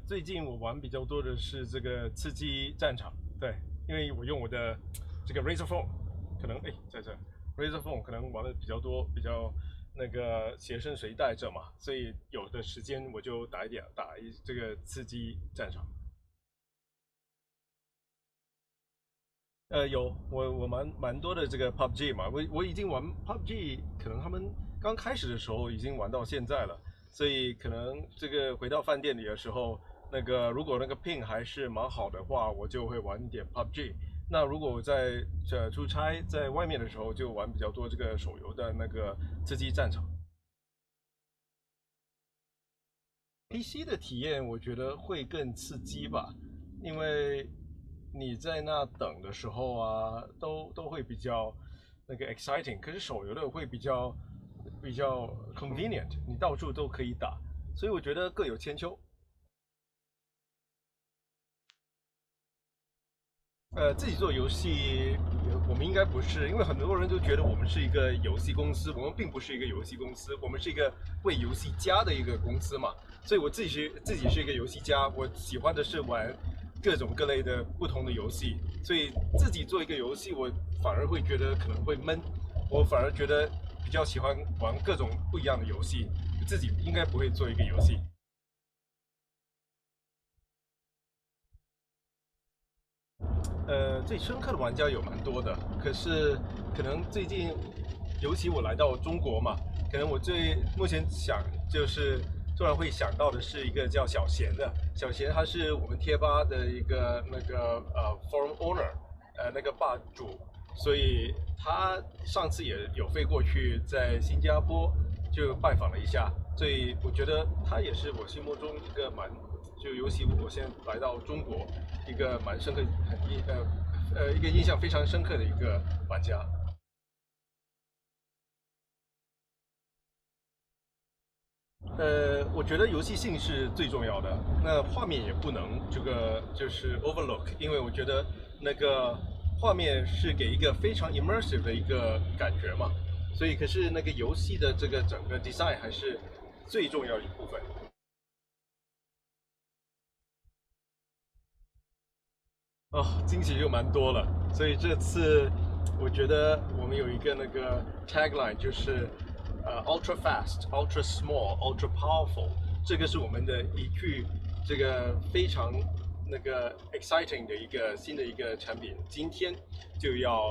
最近我玩比较多的是这个刺激战场，对，因为我用我的这个 Razer Phone，可能在这 Razer Phone 可能玩的比较多，比较那个随身随带着嘛，所以有的时间我就打这个刺激战场。有我蛮多的这个 PUBG 嘛，我已经玩 PUBG，可能他们刚开始的时候已经玩到现在了，所以可能这个回到饭店里的时候，如果那个 ping 还是蛮好的话，我就会玩一点 PUBG。那如果我在出差在外面的时候，就玩比较多这个手游的那个刺激战场。PC 的体验我觉得会更刺激吧，因为你在那等的时候啊，都会比较那个 exciting，可是手游的会比较 convenient，你到处都可以打，所以我觉得各有千秋。自己做游戏，我们应该不是，因为很多人都觉得我们是一个游戏公司，我们并不是一个游戏公司，我们是一个为游戏家的一个公司嘛。所以我自己是一个游戏家，我喜欢的是玩各种各类的不同的游戏，所以自己做一个游戏，我反而会觉得可能会闷，我反而觉得比较喜欢玩各种不一样的游戏，自己应该不会做一个游戏。最深刻的玩家有蛮多的，可是可能最近，尤其我来到中国嘛，可能我目前就是突然会想到的是一个叫小贤的，小贤他是我们贴吧的一个forum owner，那个霸主，所以他上次也有飞过去，在新加坡就拜访了一下，所以我觉得他也是我心目中一个就尤其我现在来到中国，一个蛮深刻、一个印象非常深刻的一个玩家。我觉得游戏性是最重要的，那画面也不能就是 overlook，因为我觉得那个画面是给一个非常 immersive 的一个感觉嘛，所以可是那个游戏的这个整个 design 还是最重要的一部分。哦，惊喜就蛮多了，所以这次我觉得我们有一个那个 tagline，就是ultra fast, ultra small, ultra powerful，这个是我们的一句这个非常exciting 的一个新的一个产品，今天就要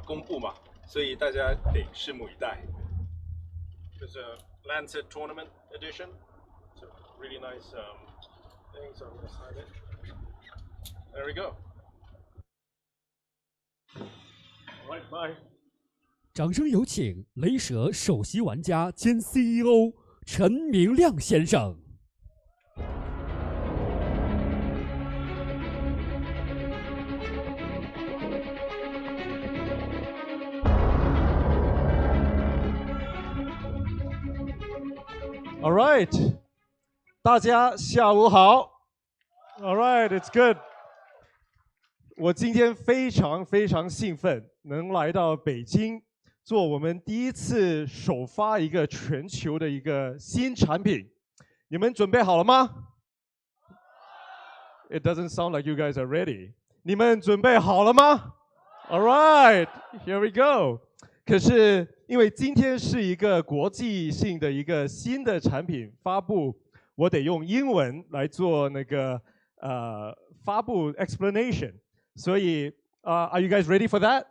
公布嘛，所以大家得拭目以待。就是 Lancet Tournament Edition, so really nice thing. So I'm gonna sign it. There we go. All right, bye. 掌声有请雷蛇首席玩家兼 CEO 陈明亮先生。All right， 大家下午好。All right, it's good。我今天非常非常兴奋，能来到北京，做我们第一次首发一个全球的一个新产品。你们准备好了吗 ？It doesn't sound like you guys are ready。你们准备好了吗 ？All right, here we go。可是因为今天是一个国际性的一个新的产品发布，我得用英文来做发布 explanation。所以are you guys ready for that?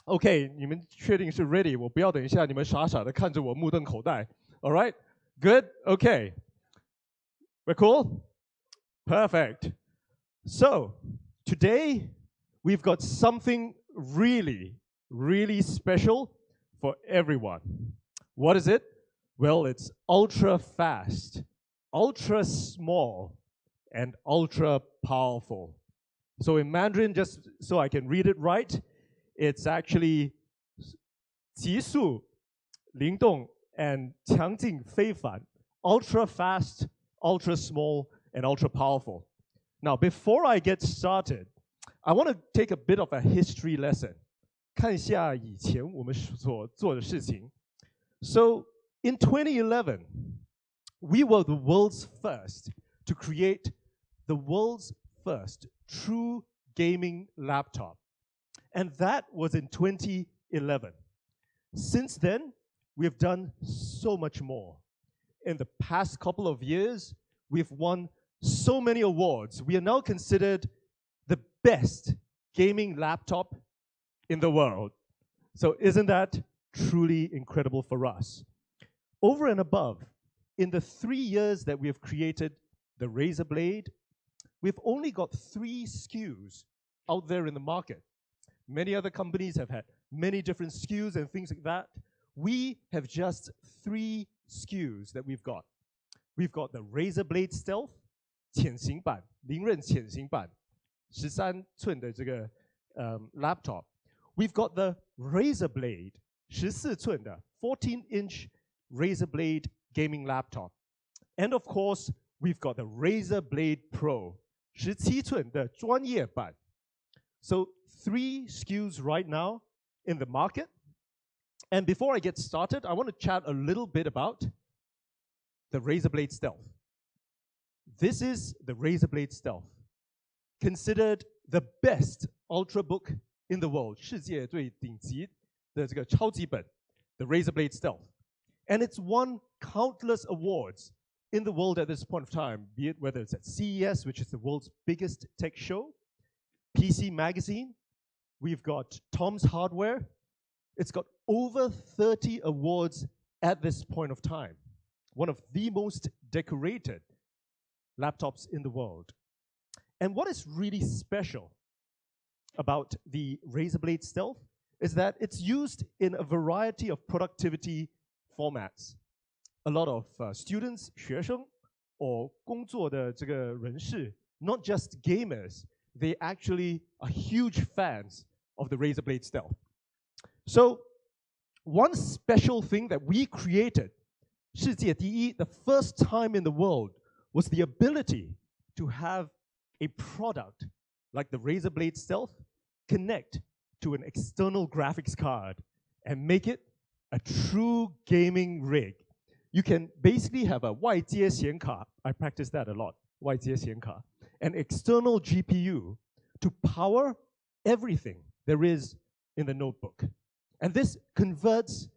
OK， 你们确定是 ready？ 我不要等一下你们傻傻的看着我目瞪口呆。All right, good, OK. We're cool? Perfect. So today we've got something really, really special for everyone. What is it? Well, it's ultra fast, ultra small, and ultra powerful. So in Mandarin, just so I can read it right, it's actually 急速、灵动 and 强劲非凡, ultra fast, ultra small, and ultra powerful. Now, before I get started, I want to take a bit of a history lesson. 看一下以前我们所做的事情。So in 2011, we were the world's first to create the world's first true gaming laptop. And that was in 2011. Since then, we've done so much more. In the past couple of years, we've won so many awards. We are now considered the best gaming laptop in the world. So isn't that truly incredible for us? Over and above, in the 3 years that we have created the Razer Blade, we've only got 3 SKUs out there in the market. Many other companies have had many different SKUs and things like that. We have just 3 SKUs that we've got. We've got the Razer Blade Stealth 潜行版，零刃潜行版，13寸的这个laptop. We've got the Razer Blade 14寸的 14-inch Razer Blade gaming laptop. And of course, we've got the Razer Blade Pro 17寸的专业版. So 3 SKUs right now in the market. And before I get started, I want to chat a little bit about the Razer Blade Stealth. This is the Razer Blade Stealth, considered the best ultrabook in the world, 世界最顶级的这个超级本, the Razer Blade Stealth. And it's won countless awards in the world at this point of time, be it whether it's at CES, which is the world's biggest tech show, PC Magazine, we've got Tom's Hardware. It's got over 30 awards at this point of time. One of the most decorated laptops in the world. And what is really special about the Razer Blade Stealth is that it's used in a variety of productivity formats. A lot of students, 学生 or 工作的这个人士, not just gamers, they actually are huge fans of the Razer Blade Stealth. So one special thing that we created, 世界第一, the first time in the world, was the ability to have a product like the Razer Blade Stealth connect to an external graphics card and make it a true gaming rig. You can basically have a 外接显卡, I practice that a lot, 外接显卡, an external GPU to power everything there is in the notebook. And this converts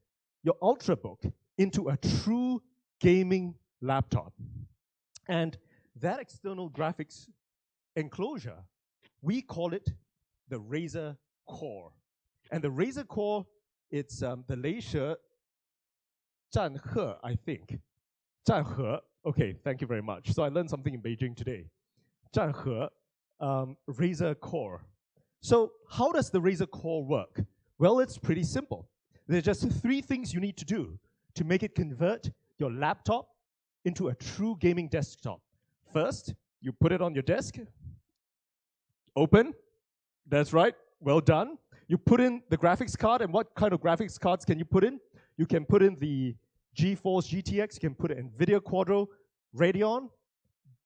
your Ultrabook into a true gaming laptop. And that external graphics enclosure, we call it the Razer Core. And the Razer Core, it's the Razer 战赫, I think. 战赫, okay, thank you very much. So I learned something in Beijing today. 战赫, Razer Core. So how does the Razer Core work? Well, it's pretty simple. There's just 3 things you need to do to make it convert your laptop into a true gaming desktop. First, you put it on your desk. Open. That's right. Well done. You put in the graphics card, and what kind of graphics cards can you put in? You can put in the GeForce GTX, you can put an NVIDIA Quadro Radeon.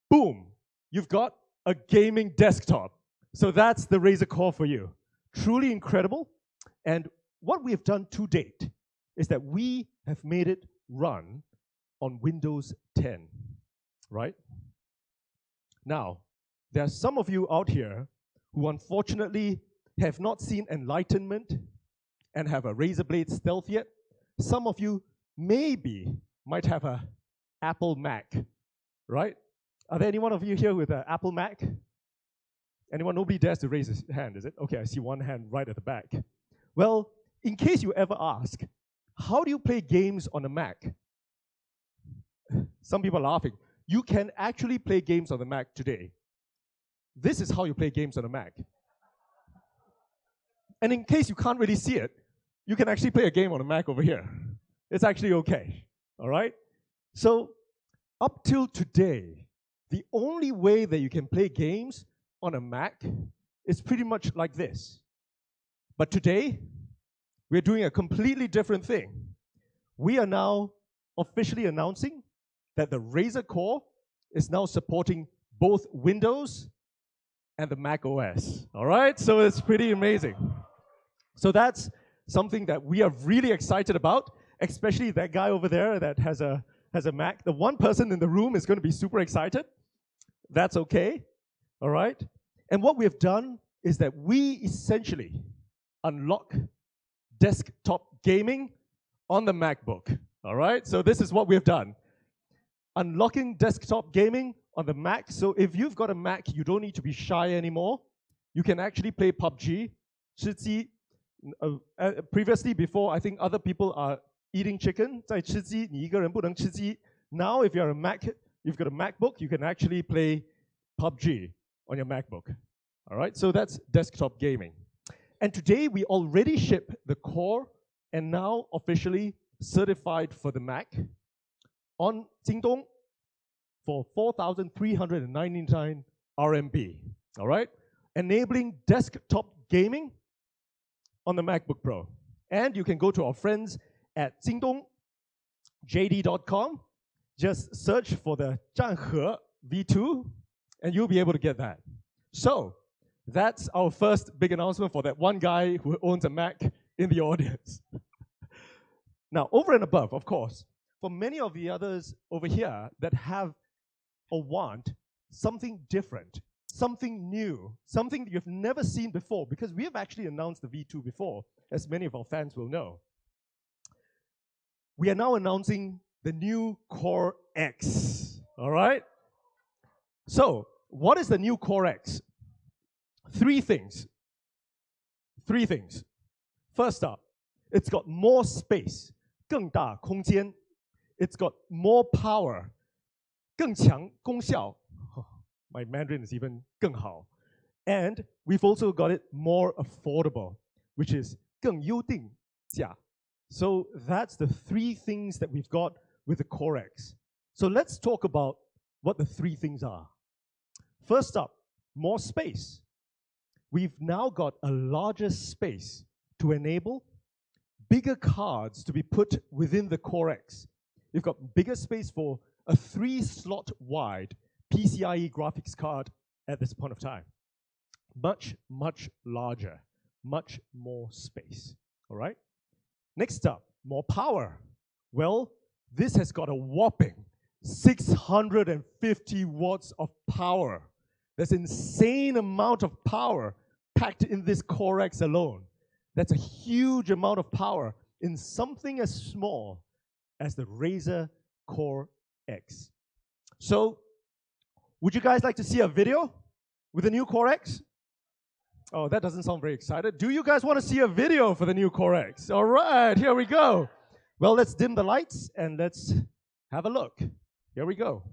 Boom. You've got a gaming desktop. So that's the Razer Core for you. Truly incredible. And what we have done to date is that we have made it run on Windows 10, right? Now, there are some of you out here who unfortunately have not seen Enlightenment and have a Razer Blade Stealth yet. Some of you maybe might have an Apple Mac, right? Are there any one of you here with an Apple Mac? Anyone? Nobody dares to raise his hand, is it? Okay, I see one hand right at the back. Well, in case you ever ask, how do you play games on a Mac? Some people are laughing. You can actually play games on the Mac today. This is how you play games on a Mac. And in case you can't really see it, you can actually play a game on a Mac over here. It's actually okay, all right? So up till today, the only way that you can play games on a Mac is pretty much like this. But today, we're doing a completely different thing. We are now officially announcing that the Razer Core is now supporting both Windows and the Mac OS, all right? So it's pretty amazing. So that's something that we are really excited about, especially that guy over there that has a has a Mac. The one person in the room is going to be super excited. That's okay, all right? And what we've done is that we essentially unlock desktop gaming on the MacBook, all right? So this is what we've done. Unlocking desktop gaming on the Mac. So if you've got a Mac, you don't need to be shy anymore. You can actually play PUBG. Previously, before, I think other people are eating chicken. 在吃鸡，你一个人不能吃鸡. Now, if you've got a MacBook, you can actually play PUBG on your MacBook. All right, so that's desktop gaming. And today, we already ship the Core and now officially certified for the Mac on Jingdong for 4,399 RMB. All right, enabling desktop gaming on the MacBook Pro. And you can go to our friends at Jingdong, JD.com. Just search for the 战和 V2, and you'll be able to get that. So, that's our first big announcement for that one guy who owns a Mac in the audience. Now, over and above, of course, for many of the others over here that have or want something different, something new, something that you've never seen before, because we have actually announced the V2 before, as many of our fans will know. We are now announcing the new Core X, all right? So, what is the new Core X? Three things. First up, it's got more space, 更大空间. It's got more power, 更强功效. My Mandarin is even 更好. And we've also got it more affordable, which is 更优定价. So that's the three things that we've got with the Core X. So let's talk about what the three things are. First up, more space. We've now got a larger space to enable bigger cards to be put within the Core X. You've got bigger space for a 3-slot wide PCIe graphics card at this point of time. Much, much larger, much more space, all right? Next up, more power. Well, this has got a whopping 650 watts of power. That's an insane amount of power packed in this Core X alone. That's a huge amount of power in something as small as the Razer Core X. So, would you guys like to see a video with the new Core X? Oh, that doesn't sound very excited. Do you guys want to see a video for the new Core X? All right, here we go. Well, let's dim the lights and let's have a look. Here we go.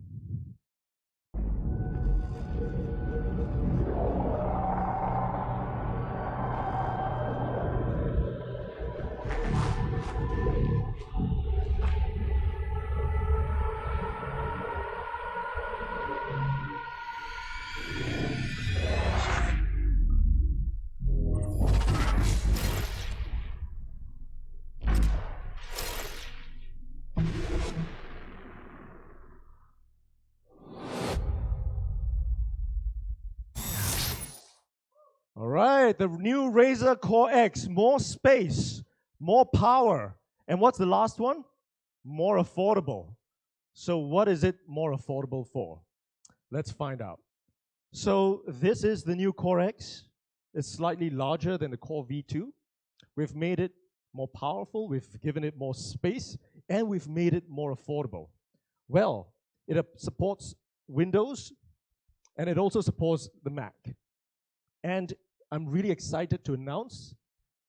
All right, the new Razer Core X, more space, more power. And what's the last one? More affordable. So what is it more affordable for? Let's find out. So this is the new Core X. It's slightly larger than the Core V2. We've made it more powerful, we've given it more space, and we've made it more affordable. Well, it supports Windows, and it also supports the Mac. And I'm really excited to announce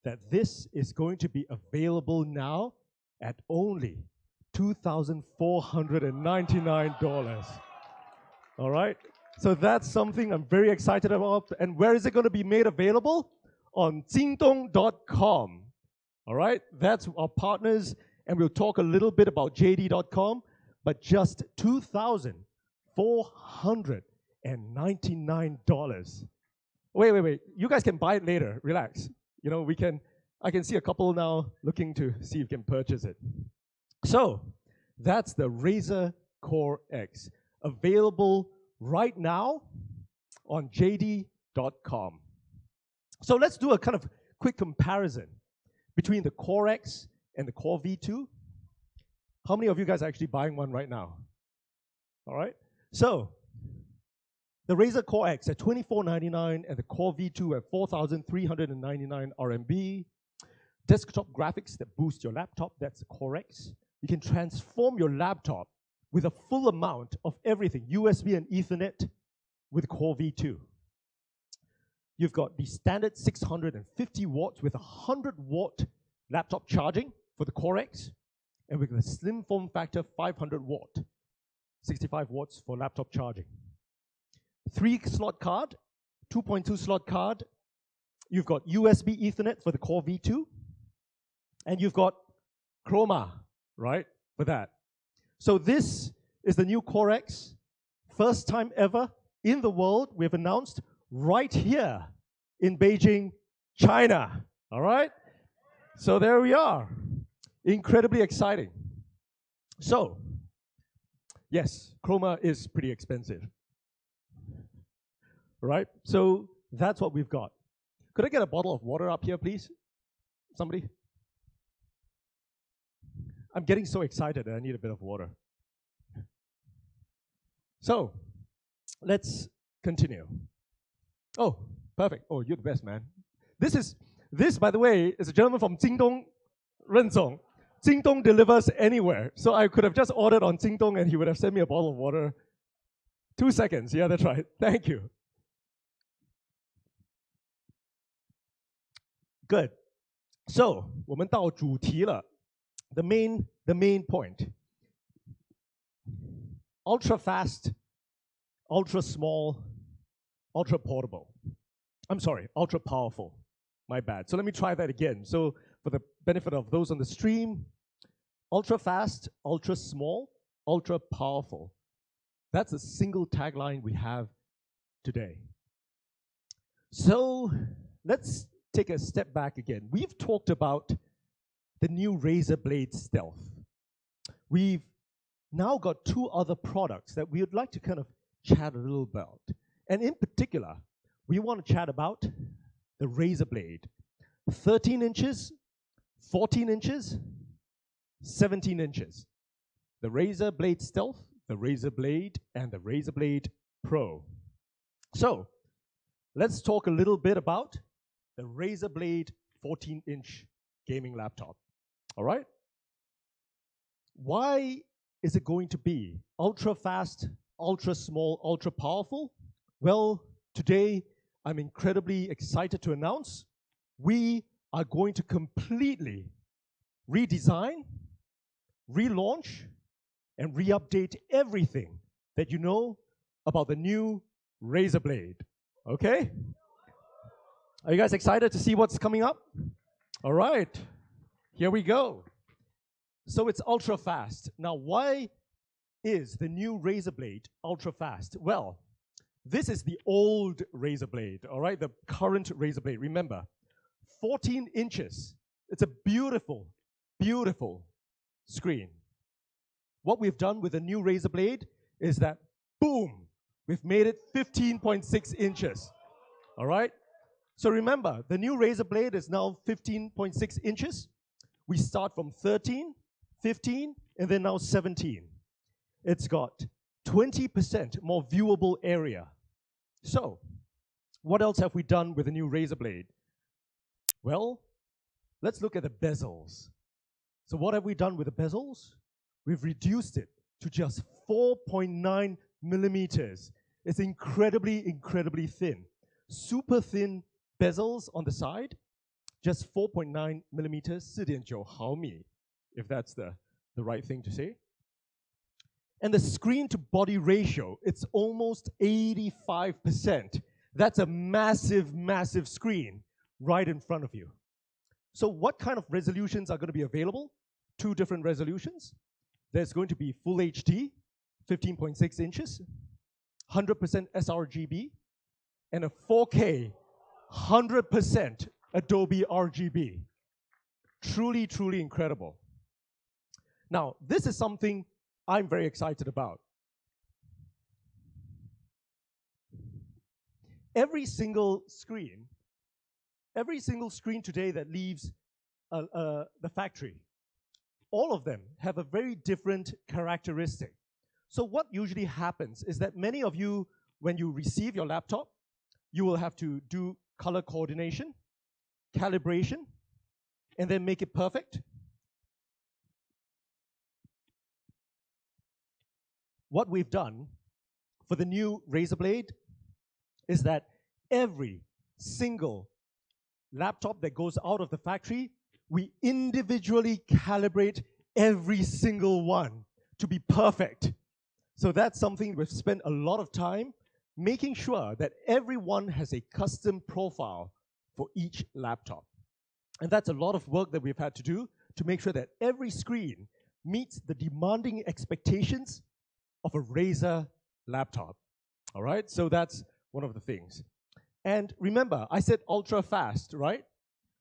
that this is going to be available now at only $2,499. All right? So that's something I'm very excited about. And where is it going to be made available? On Jingdong.com. All right? That's our partners, and we'll talk a little bit about JD.com, but just $2,499. Wait. You guys can buy it later. Relax. You know, I can see a couple now looking to see if you can purchase it. So, that's the Razer Core X. Available right now on JD.com. So let's do a kind of quick comparison between the Core X and the Core V2. How many of you guys are actually buying one right now? All right. So the Razer Core X at $2,499 and the Core V2 at 4,399 RMB. Desktop graphics that boost your laptop, that's the Core X. You can transform your laptop with a full amount of everything, USB and Ethernet with Core V2. You've got the standard 650 watts with 100 watt laptop charging for the Core X, and with the slim form factor 500 watt, 65 watts for laptop charging. 3 slot card, 2.2 slot card. You've got USB Ethernet for the Core V2, and you've got Chroma, right, for that. So this is the new Core X. First time ever in the world, we've announced right here in Beijing, China, all right? So there we are. Incredibly exciting. So, yes, Chroma is pretty expensive, right? So that's what we've got. Could I get a bottle of water up here, please? Somebody? I'm getting so excited that I need a bit of water. So, let's continue. Oh, perfect. Oh, you're the best, man. This, by the way, is a gentleman from Jingdong, Renzong. Jingdong delivers anywhere. So I could have just ordered on Jingdong and he would have sent me a bottle of water. 2 seconds. Yeah, that's right. Thank you. Good. So, 我们到主题了. The main point. Ultra fast, ultra small, ultra portable. I'm sorry, ultra powerful. My bad. So let me try that again. So for the benefit of those on the stream, ultra fast, ultra small, ultra powerful. That's a single tagline we have today. So let's take a step back again. We've talked about the new Razer Blade Stealth. We've now got 2 other products that we would like to kind of chat a little about. And in particular, we want to chat about the Razer Blade. 13 inches, 14 inches, 17 inches. The Razer Blade Stealth, the Razer Blade, and the Razer Blade Pro. So, let's talk a little bit about the Razer Blade 14-inch gaming laptop. All right? Why is it going to be ultra fast, ultra small, ultra powerful? Well, today I'm incredibly excited to announce we are going to completely redesign, relaunch, and re-update everything that you know about the new Razer Blade. Okay? Are you guys excited to see what's coming up? All right. Here we go. So it's ultra fast. Now, why is the new Razer Blade ultra fast? Well, this is the old Razer Blade, all right? The current Razer Blade. Remember, 14 inches. It's a beautiful, beautiful screen. What we've done with the new Razer Blade is that, boom, we've made it 15.6 inches, all right? So remember, the new Razer Blade is now 15.6 inches. We start from 13, 15, and then now 17. It's got 20% more viewable area. So, what else have we done with the new Razer Blade? Well, let's look at the bezels. So what have we done with the bezels? We've reduced it to just 4.9 millimeters. It's incredibly, incredibly thin. Super thin bezels on the side, just 4.9 millimeters, 4.9毫米, if that's the right thing to say. And the screen-to-body ratio, it's almost 85%. That's a massive, massive screen right in front of you. So what kind of resolutions are going to be available? 2 different resolutions. There's going to be Full HD, 15.6 inches, 100% sRGB, and a 4K, 100% Adobe RGB. Truly, truly incredible. Now, this is something I'm very excited about. Every single screen today that leaves the factory all of them have a very different characteristic. So what usually happens is that many of you, when you receive your laptop, you will have to do color coordination, calibration, and then make it perfect. What we've done for the new Razer Blade is that every single laptop that goes out of the factory, we individually calibrate every single one to be perfect. So that's something we've spent a lot of time making sure that everyone has a custom profile for each laptop. And that's a lot of work that we've had to do to make sure that every screen meets the demanding expectations of a Razer laptop. All right, so that's one of the things. And remember, I said ultra fast, right?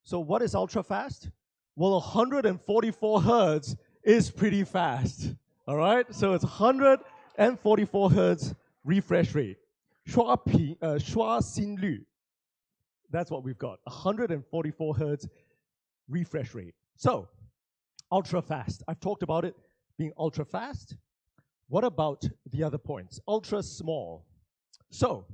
So what is ultra fast? Well, 144 hertz is pretty fast. All right, so it's 144 hertz refresh rate. 刷新率. That's what we've got, 144 hertz refresh rate. So, ultra fast. I've talked about it being ultra fast. What about the other points? Ultra small. So,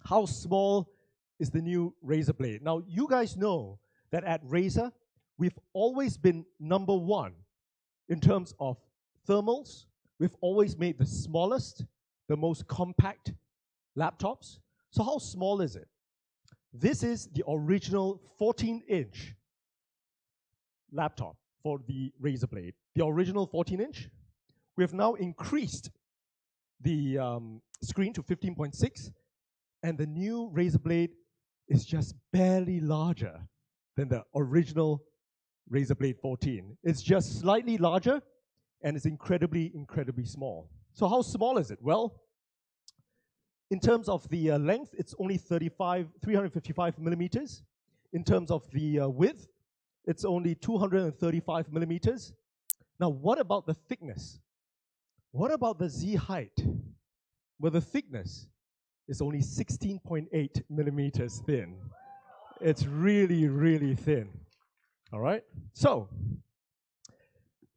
how small is the new Razer Blade? Now, you guys know that at Razer, we've always been number one in terms of thermals. We've always made the smallest, the most compact laptops. So how small is it? This is the original 14-inch laptop for the Razer Blade. The original 14-inch. We have now increased the screen to 15.6, and the new Razer Blade is just barely larger than the original Razer Blade 14. It's just slightly larger, and it's incredibly, incredibly small. So how small is it? Well, in terms of the length, it's only 355 millimeters. In terms of the width, it's only 235 millimeters. Now, what about the thickness? What about the Z height? Well, the thickness is only 16.8 millimeters thin. It's really, really thin. All right? So,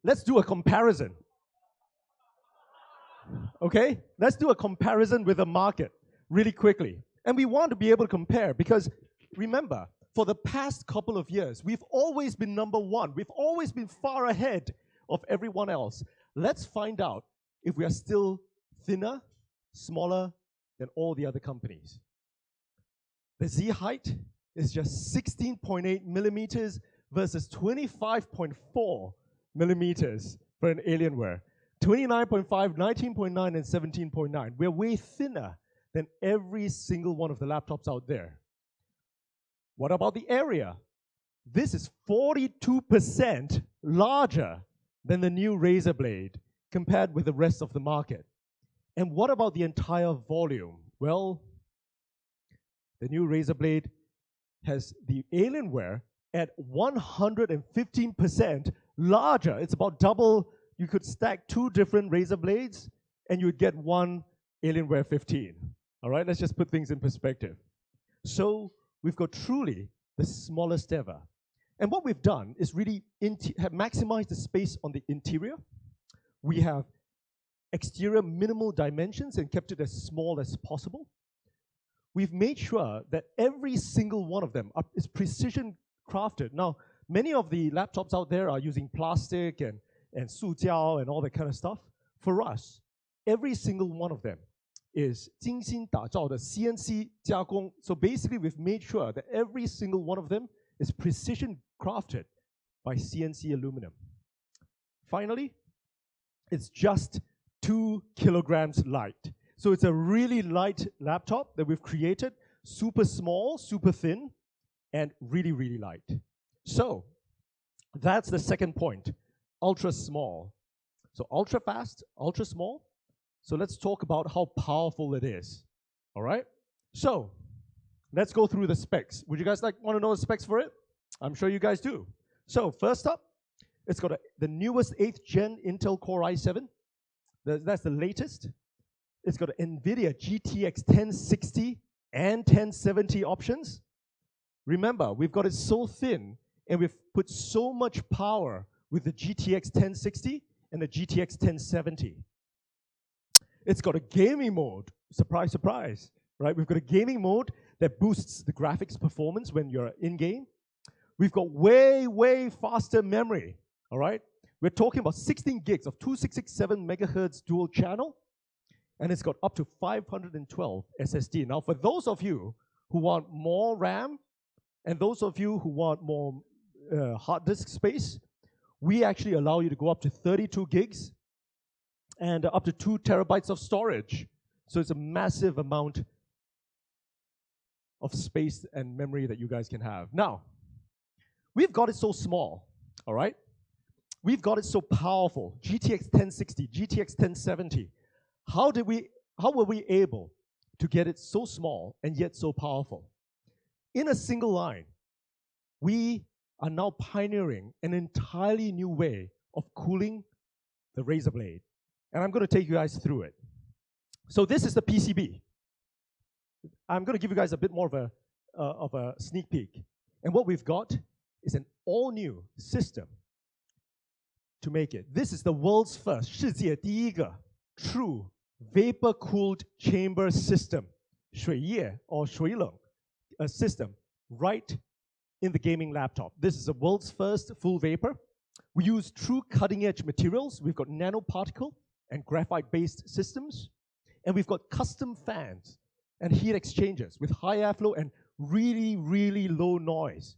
let's do a comparison. Okay? Let's do a comparison with the market really quickly. And we want to be able to compare because, remember, for the past couple of years, we've always been number one. We've always been far ahead of everyone else. Let's find out if we are still thinner, smaller than all the other companies. The Z height is just 16.8 millimeters versus 25.4 millimeters for an Alienware. 29.5, 19.9, and 17.9. We're way thinner than every single one of the laptops out there. What about the area? This is 42% larger than the new Razer Blade compared with the rest of the market. And what about the entire volume? Well, the new Razer Blade has the Alienware at 115% larger. It's about double. You could stack two different Razer Blades and you would get one Alienware 15. All right, let's just put things in perspective. So we've got truly the smallest ever. And what we've done is really have maximized the space on the interior. We have exterior minimal dimensions and kept it as small as possible. We've made sure that every single one of them is precision crafted. Now, many of the laptops out there are using plastic and 塑胶 and all that kind of stuff. For us, every single one of them is 精心打造的 CNC 加工. So basically, we've made sure that every single one of them is precision crafted by CNC aluminum. Finally, it's just 2 kilograms light. So it's a really light laptop that we've created, super small, super thin, and really, really light. So that's the second point, ultra small. So ultra fast, ultra small. So let's talk about how powerful it is. All right? So let's go through the specs. Would you guys want to know the specs for it? I'm sure you guys do. So first up, it's got the newest 8th gen Intel Core i7. That's the latest. It's got NVIDIA GTX 1060 and 1070 options. Remember, we've got it so thin and we've put so much power with the GTX 1060 and the GTX 1070. It's got a gaming mode, surprise, surprise, right? We've got a gaming mode that boosts the graphics performance when you're in-game. We've got way, way faster memory, all right? We're talking about 16 gigs of 2667 megahertz dual channel, and it's got up to 512 SSD. Now, for those of you who want more RAM, and those of you who want more hard disk space, we actually allow you to go up to 32 gigs and up to 2 terabytes of storage. So it's a massive amount of space and memory that you guys can have. Now, we've got it so small, all right? We've got it so powerful. GTX 1060, GTX 1070. How were we able to get it so small and yet so powerful? In a single line, we are now pioneering an entirely new way of cooling the Razer Blade. And I'm going to take you guys through it. So this is the PCB. I'm going to give you guys a bit more of a sneak peek. And what we've got is an all-new system to make it. This is the world's first, 世界第一个 true vapor-cooled chamber system, 水液 or 水冷 a system right in the gaming laptop. This is the world's first full vapor. We use true cutting-edge materials. We've got nanoparticle and graphite-based systems. And we've got custom fans and heat exchangers with high airflow and really, really low noise.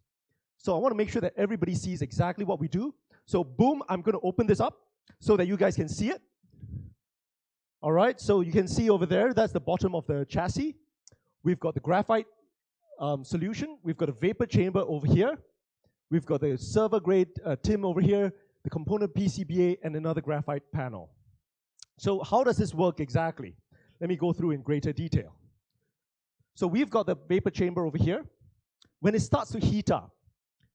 So I want to make sure that everybody sees exactly what we do. So boom, I'm going to open this up so that you guys can see it. All right, so you can see over there, that's the bottom of the chassis. We've got the graphite solution. We've got a vapor chamber over here. We've got the server-grade TIM over here, the component PCBA, and another graphite panel. So how does this work exactly? Let me go through in greater detail. So we've got the vapor chamber over here. When it starts to heat up,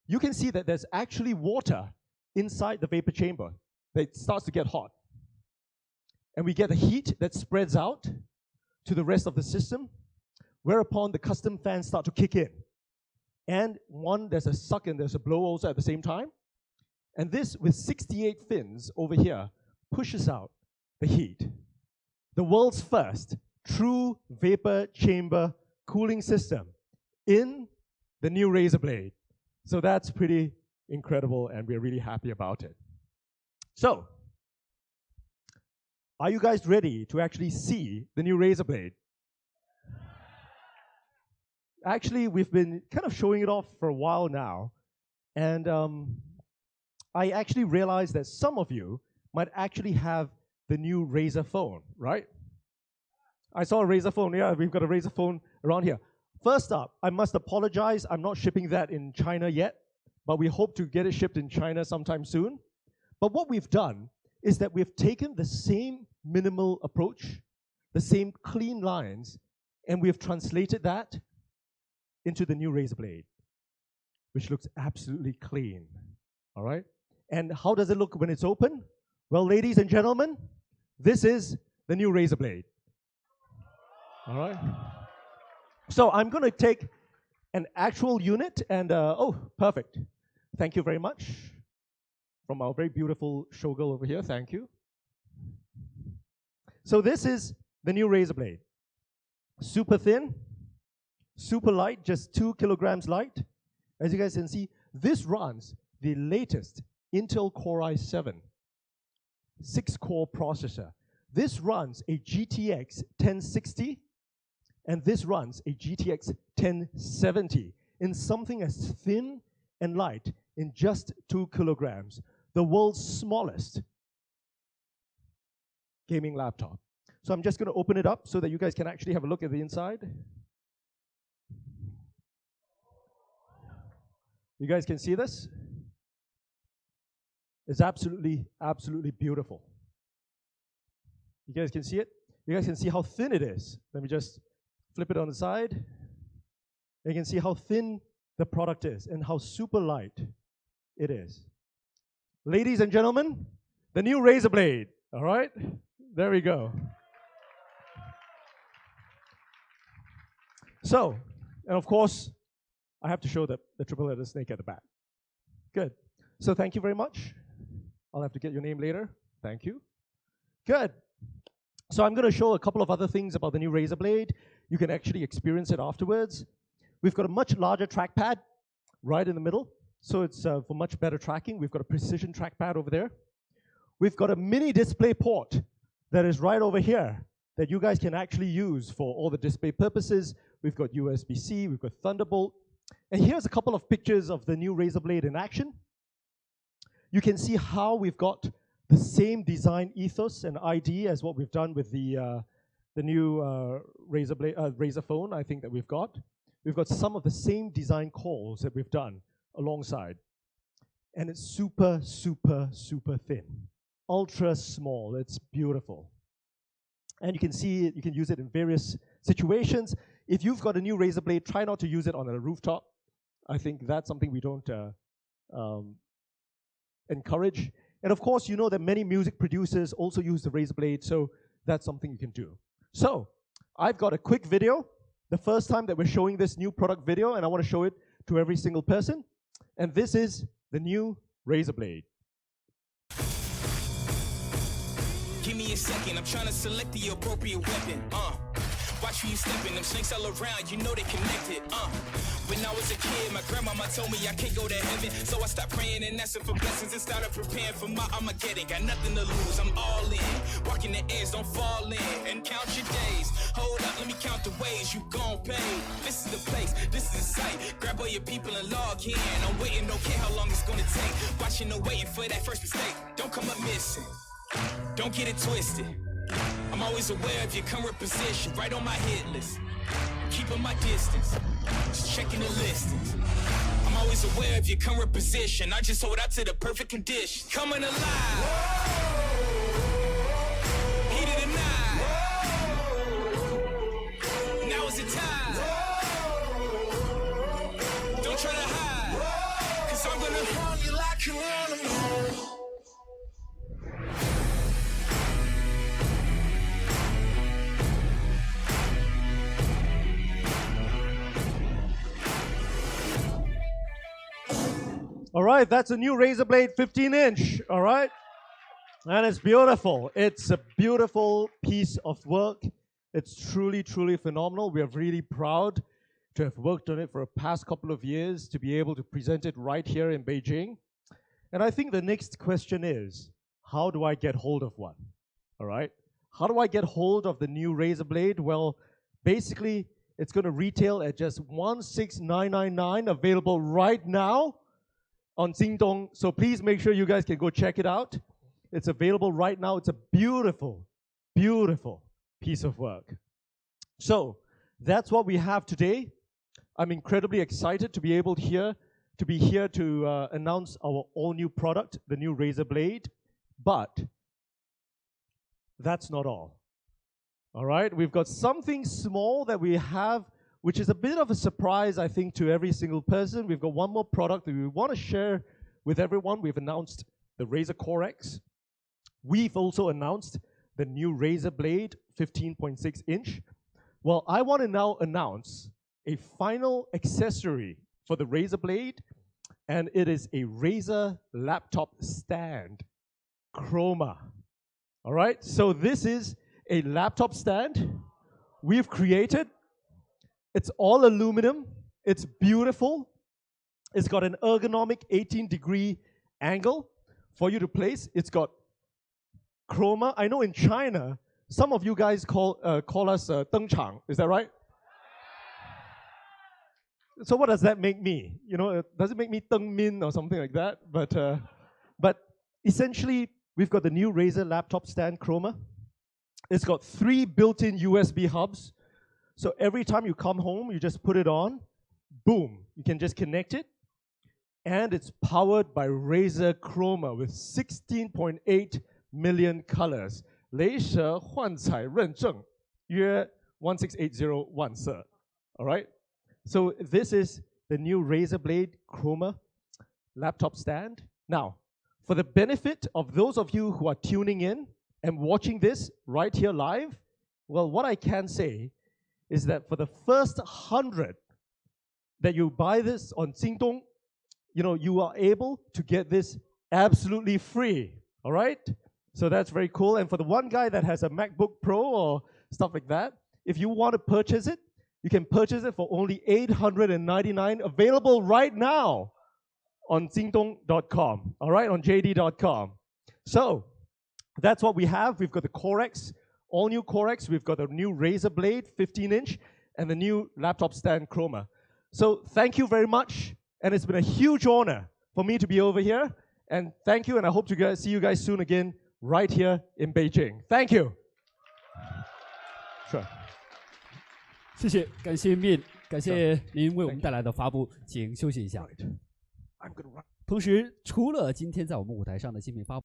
you can see that there's actually water inside the vapor chamber that starts to get hot. And we get a heat that spreads out to the rest of the system, whereupon the custom fans start to kick in. And there's a suck and there's a blow also at the same time. And this, with 68 fins over here, pushes out the heat. The world's first true vapor chamber cooling system in the new Razer Blade. So that's pretty incredible, and we're really happy about it. So, are you guys ready to actually see the new Razer Blade? Actually, we've been kind of showing it off for a while now, and I actually realized that some of you might actually have the new Razer phone, right? I saw a Razer phone. Yeah, we've got a Razer phone around here. First up, I must apologize. I'm not shipping that in China yet, but we hope to get it shipped in China sometime soon. But what we've done is that we've taken the same minimal approach, the same clean lines, and we've translated that into the new Razer Blade, which looks absolutely clean, all right? And how does it look when it's open? Well, ladies and gentlemen, this is the new Razer Blade, all right? So I'm going to take an actual unit and, oh, perfect. Thank you very much. From our very beautiful showgirl over here, thank you. So this is the new Razer Blade. Super thin, super light, just 2 kilograms light. As you guys can see, this runs the latest Intel Core i7 6-core processor. This runs a GTX 1060, and this runs a GTX 1070 in something as thin and light in just 2 kilograms. The world's smallest gaming laptop. So I'm just going to open it up so that you guys can actually have a look at the inside. You guys can see this? It's absolutely, absolutely beautiful. You guys can see it? You guys can see how thin it is. Let me just flip it on the side. You can see how thin the product is and how super light it is. Ladies and gentlemen, the new Razer Blade, all right? There we go. So, and of course, I have to show the triple-headed snake at the back. Good. So thank you very much. I'll have to get your name later. Thank you. Good. So I'm going to show a couple of other things about the new Razer Blade. You can actually experience it afterwards. We've got a much larger trackpad right in the middle, so it's for much better tracking. We've got a precision trackpad over there. We've got a mini display port that is right over here that you guys can actually use for all the display purposes. We've got USB-C, we've got Thunderbolt. And here's a couple of pictures of the new Razer Blade in action. You can see how we've got the same design ethos and ID as what we've done with the new Razer phone, I think, that we've got. We've got some of the same design calls that we've done alongside. And it's super, super, super thin. Ultra small, it's beautiful. And you can see it, you can use it in various situations. If you've got a new Razer Blade, try not to use it on a rooftop. I think that's something we don't encourage. And of course, you know that many music producers also use the Razer Blade, so that's something you can do. So, I've got a quick video, the first time that we're showing this new product video, and I want to show it to every single person. And this is the new Razer Blade. Give me a second, I'm trying to select the appropriate weapon. Watch where you stepping, them snakes all around, you know they connected. When I was a kid, my grandmama told me I can't go to heaven, so I stopped praying and asking for blessings and started preparing for my Armageddon. Got nothing to lose, I'm all in. Walking the edge, don't fall in, and count your days. Hold up, let me count the ways you gon' pay. This is the place, this is the site. Grab all your people and log in. I'm waiting, don't care how long it's gonna take. Watching and waiting for that first mistake. Don't come up missing. Don't get it twisted. I'm always aware of your current position, right on my hit list. Keeping my distance, just checking the listings. I'm always aware of your current position. I just hold out to the perfect condition. Coming alive. Heat of the night. Now is the time. Don't try to hide, 'cause I'm gonna harm you like an animal. All right, that's a new Razer Blade 15-inch, all right? And it's beautiful. It's a beautiful piece of work. It's truly, truly phenomenal. We are really proud to have worked on it for the past couple of years, to be able to present it right here in Beijing. And I think the next question is, how do I get hold of one? All right? How do I get hold of the new Razer Blade? Well, basically, it's going to retail at just 16,999, available right now on Jingdong. So please make sure you guys can go check it out. It's available right now. It's a beautiful, beautiful piece of work. So that's what we have today. I'm incredibly excited to be able to be here to announce our all-new product, the new Razer Blade. But that's not all. All right, we've got something small that we have, which is a bit of a surprise, I think, to every single person. We've got one more product that we want to share with everyone. We've announced the Razer Core X. We've also announced the new Razer Blade 15.6-inch. Well, I want to now announce a final accessory for the Razer Blade, and it is a Razer laptop stand, Chroma. All right, so this is a laptop stand we've created. It's all aluminum. It's beautiful. It's got an ergonomic 18-degree angle for you to place. It's got chroma. I know in China, some of you guys call us Deng Chang. Is that right? So what does that make me? You know, does it make me Deng Min or something like that? But essentially, we've got the new Razer laptop stand Chroma. It's got 3 built-in USB hubs. So every time you come home, you just put it on, boom, you can just connect it. And it's powered by Razer Chroma with 16.8 million colors. 雷蛇幻彩认证约1680万色. All right? So this is the new Razer Blade Chroma laptop stand. Now, for the benefit of those of you who are tuning in and watching this right here live, well, what I can say is that for the first 100 that you buy this on Jingdong, you know, you are able to get this absolutely free. All right? So that's very cool. And for the one guy that has a MacBook Pro or stuff like that, if you want to purchase it, you can purchase it for only $899, available right now on Jingdong.com, all right, on JD.com. So that's what we have. We've got the Core X, all new Core X. We've got a new Razer Blade, 15-inch, and the new laptop stand Chroma. So thank you very much. And it's been a huge honor for me to be over here. And thank you, and I hope to see you guys soon again right here in Beijing. Thank you. Sure. 谢谢，感谢min，感谢您为我们带来的发布，请休息一下。同时，除了今天在我们舞台上的新品发布。